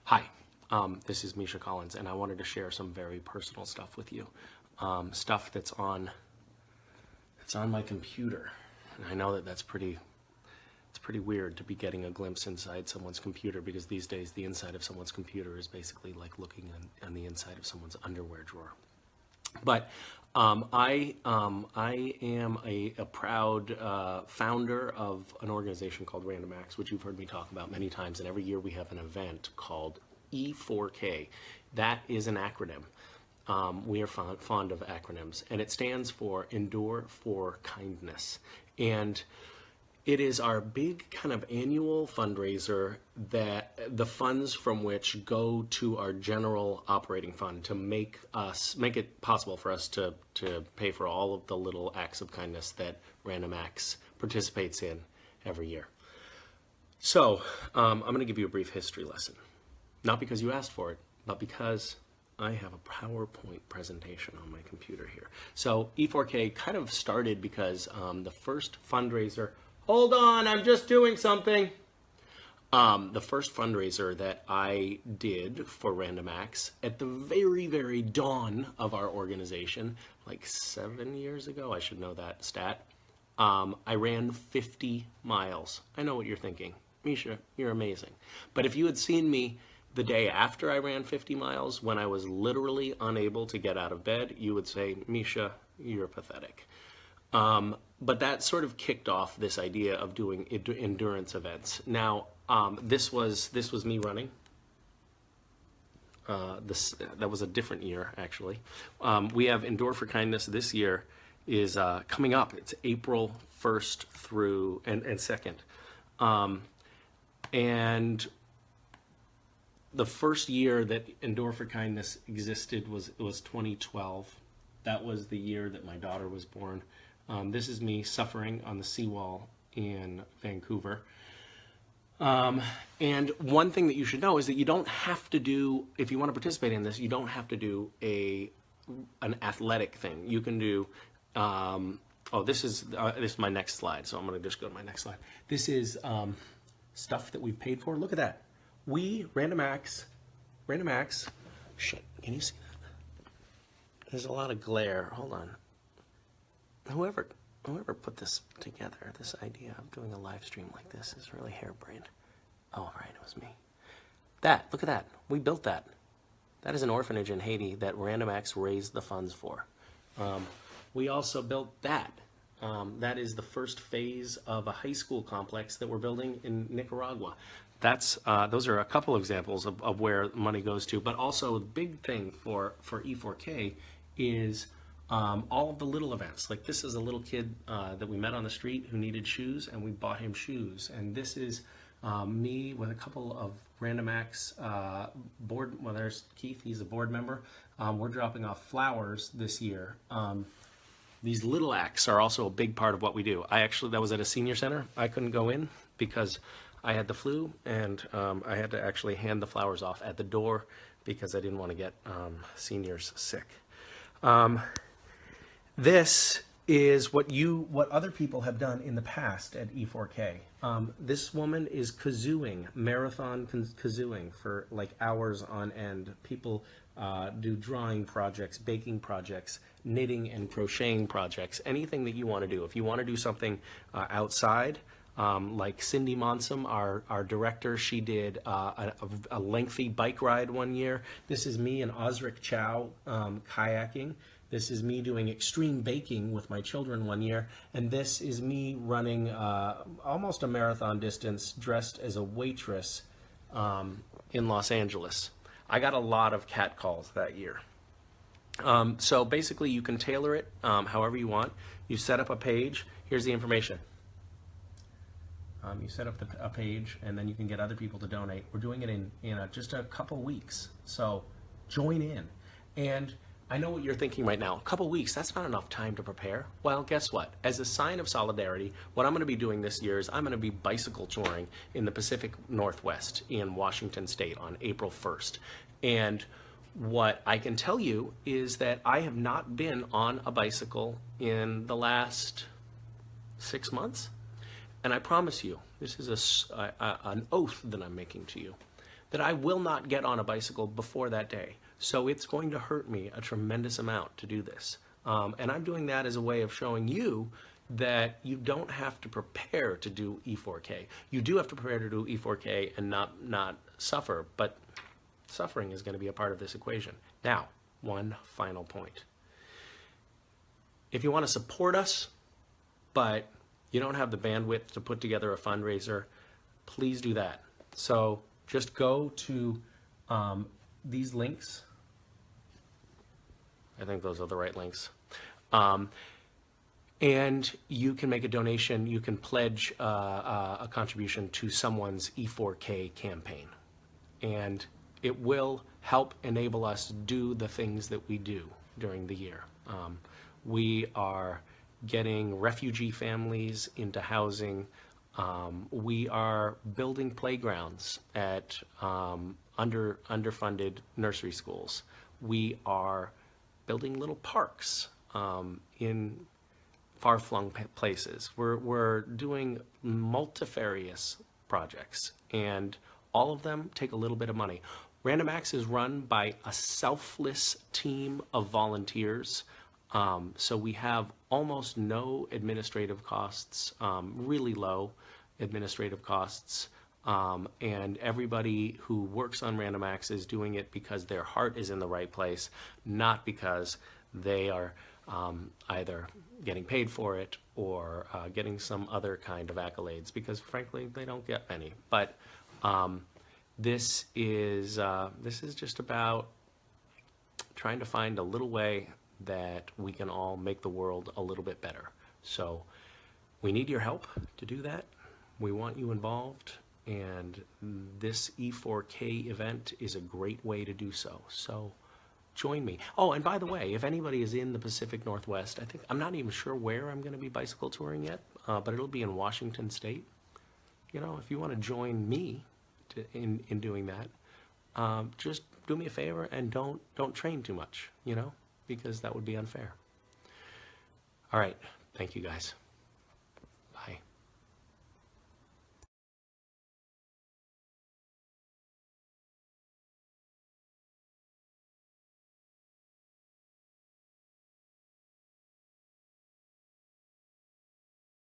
Hi, this is Misha Collins, and I wanted to share some very personal stuff with you. Stuff that's on my computer, and I know that it's pretty weird to be getting a glimpse inside someone's computer, because these days the inside of someone's computer is basically like looking on the inside of someone's underwear drawer. But I am a proud founder of an organization called Random Acts, which you've heard me talk about many times. And every year we have an event called E4K. That is an acronym. We are fond of acronyms, and it stands for Endure for Kindness. And it is our big kind of annual fundraiser that the funds from which go to our general operating fund to make it possible for us to pay for all of the little acts of kindness that Random Acts participates in every year. So I'm going to give you a brief history lesson, not because you asked for it, but because I have a PowerPoint presentation on my computer here. So E4K kind of started because the first fundraiser. Hold on, I'm just doing something. The first fundraiser that I did for Random Acts at the very, very dawn of our organization, like 7 years ago, I should know that stat, I ran 50 miles. I know what you're thinking. Misha, you're amazing. But if you had seen me the day after I ran 50 miles, when I was literally unable to get out of bed, you would say, Misha, you're pathetic. But that sort of kicked off this idea of doing endurance events. Now, this was me running. That was a different year, actually. We have Endure for Kindness this year is coming up. It's April 1st through and 2nd. And the first year that Endure for Kindness existed was 2012. That was the year that my daughter was born. This is me suffering on the seawall in Vancouver. And one thing that you should know is that you don't have to do, if you want to participate in this, you don't have to do an athletic thing. You can do, this is my next slide, so I'm going to just go to my next slide. This is stuff that we've paid for. Look at that. Random Acts, shit, can you see that? There's a lot of glare. Hold on. Whoever put this together, this idea of doing a live stream like this is really harebrained. Oh, right, it was me. Look at that. We built that. That is an orphanage in Haiti that Random Acts raised the funds for. We also built that. That is the first phase of a high school complex that we're building in Nicaragua. Those are a couple examples of where money goes to, but also the big thing for E4K is all of the little events. Like, this is a little kid that we met on the street who needed shoes, and we bought him shoes. And this is me with a couple of Random Acts board. Well, there's Keith, he's a board member. We're dropping off flowers this year. These little acts are also a big part of what we do. That was at a senior center. I couldn't go in because I had the flu, and I had to actually hand the flowers off at the door because I didn't want to get seniors sick. This is what other people have done in the past at E4K. This woman is marathon kazooing for like hours on end. People do drawing projects, baking projects, knitting and crocheting projects, anything that you want to do. If you want to do something outside, like Cindy Monsom, our director, she did a lengthy bike ride one year. This is me and Osric Chow kayaking. This is me doing extreme baking with my children one year. And this is me running almost a marathon distance dressed as a waitress in Los Angeles. I got a lot of cat calls that year. So basically you can tailor it however you want. You set up a page. Here's the information. You set up a page, and then you can get other people to donate. We're doing it in just a couple weeks. So join in. And I know what you're thinking right now. A couple weeks, that's not enough time to prepare. Well, guess what? As a sign of solidarity, what I'm going to be doing this year is I'm going to be bicycle touring in the Pacific Northwest in Washington State on April 1st. And what I can tell you is that I have not been on a bicycle in the last 6 months. And I promise you, this is an oath that I'm making to you, that I will not get on a bicycle before that day. So it's going to hurt me a tremendous amount to do this. And I'm doing that as a way of showing you that you don't have to prepare to do E4K. You do have to prepare to do E4K and not suffer, but suffering is going to be a part of this equation. Now, one final point. If you want to support us, but you don't have the bandwidth to put together a fundraiser, please do that. So just go to these links. I think those are the right links. And you can make a donation. You can pledge a contribution to someone's E4K campaign. And it will help enable us do the things that we do during the year. We are getting refugee families into housing. We are building playgrounds at underfunded nursery schools. We are building little parks in far-flung places. We're doing multifarious projects, and all of them take a little bit of money. Random Acts is run by a selfless team of volunteers. So we have almost no administrative costs, really low administrative costs, and everybody who works on Random Acts is doing it because their heart is in the right place, not because they are either getting paid for it or getting some other kind of accolades, because frankly they don't get many. But this is just about trying to find a little way that we can all make the world a little bit better. So we need your help to do that. We want you involved, and this E4K event is a great way to do so. So join me. Oh, and by the way, if anybody is in the Pacific Northwest, I'm not even sure where I'm going to be bicycle touring yet, but it'll be in Washington State. You know, if you want to join me in doing that, just do me a favor and don't train too much, you know, because that would be unfair. All right. Thank you, guys.